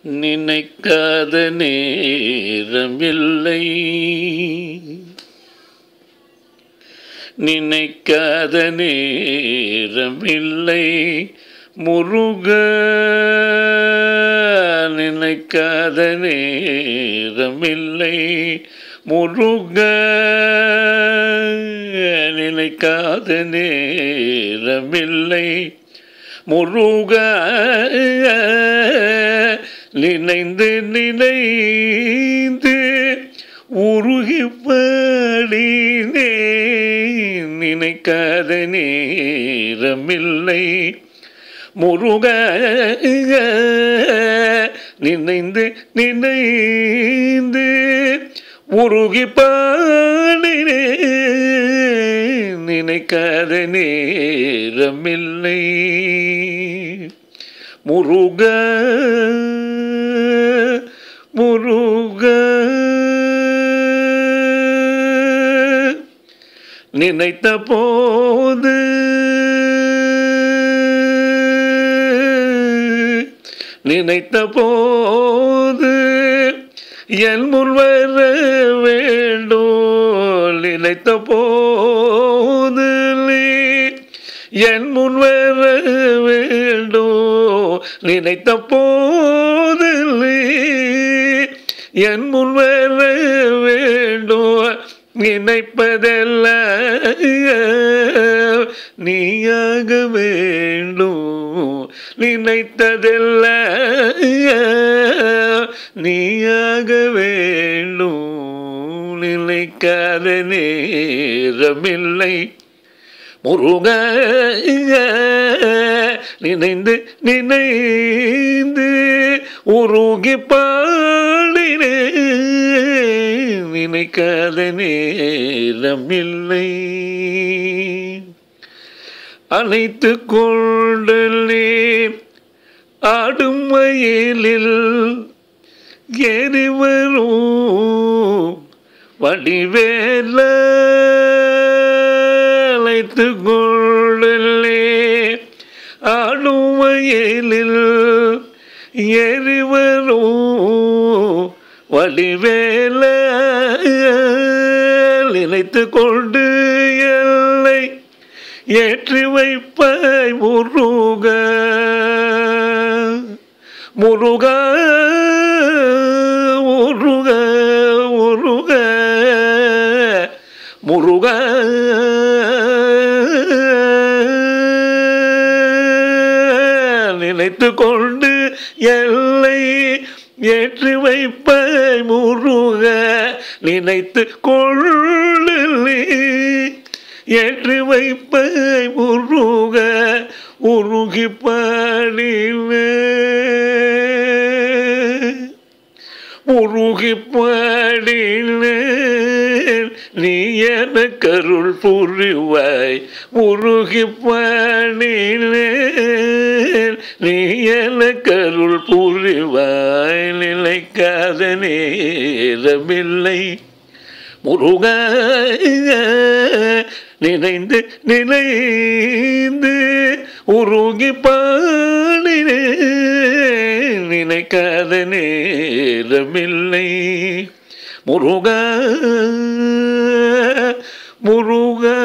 நினைக்காத நேரமில்லை, நினைக்காத நேரமில்லை முருகா, நினைக்காத நேரமில்லை முருகா, நினைக்காத நேரமில்லை முருகா, நினைந்து நினைந்து உருகி பாடினே, நினைக்காத நேரமில்லை முருகா, நினைந்து நினைந்து உருகி பாடினே, நினைக்காத நேரமில்லை முருகா, முருகா, நினைத்த போது நினைத்த போது என் முன் வர வேண்டும், நினைத்த போது என் முன் வர வேண்டும், நினைத்த போது என் முன் வர வேண்டும், நினைப்பதெல்லாம் நீயாக வேண்டும், நினைத்ததெல்லாம் நீயாக வேண்டும், நினைக்காத நேரமில்லை முருகா, நினைந்து நினைந்து உருகி பாடினே, நினைக்காத நேரமில்லை. அனைத்து கொண்டலே ஆடும் மயிலில் ஏறி வரும் வடிவேல, அனைத்து கொண்டலே ஆடும் மயிலில் ஏறி வரும் வடிவேல, நினைத்து கொண்டு எல்லை ஏற்றி வைப்பாய் முருகா, முருகா, முருகா, முருகா, முருகா, நினைத்து கொண்டு எல்லை ஏற்றி வைப்பாய் முருகா, நினைத்து கொள்ளு ஏற்றி வைப்பாய் முருகா, உருகி பாடினே, உருகி பாடினே, நீ எனக்கு அருள் புரிவாய், உருகி பாடினே, நீ எனக்கு அருள் புரிவாய், நினைக்காத நேரமில்லை முருகா, நினைந்து நினைந்து உருகி பாடினே, நினைக்காத நேரமில்லை முருகா, முருகா.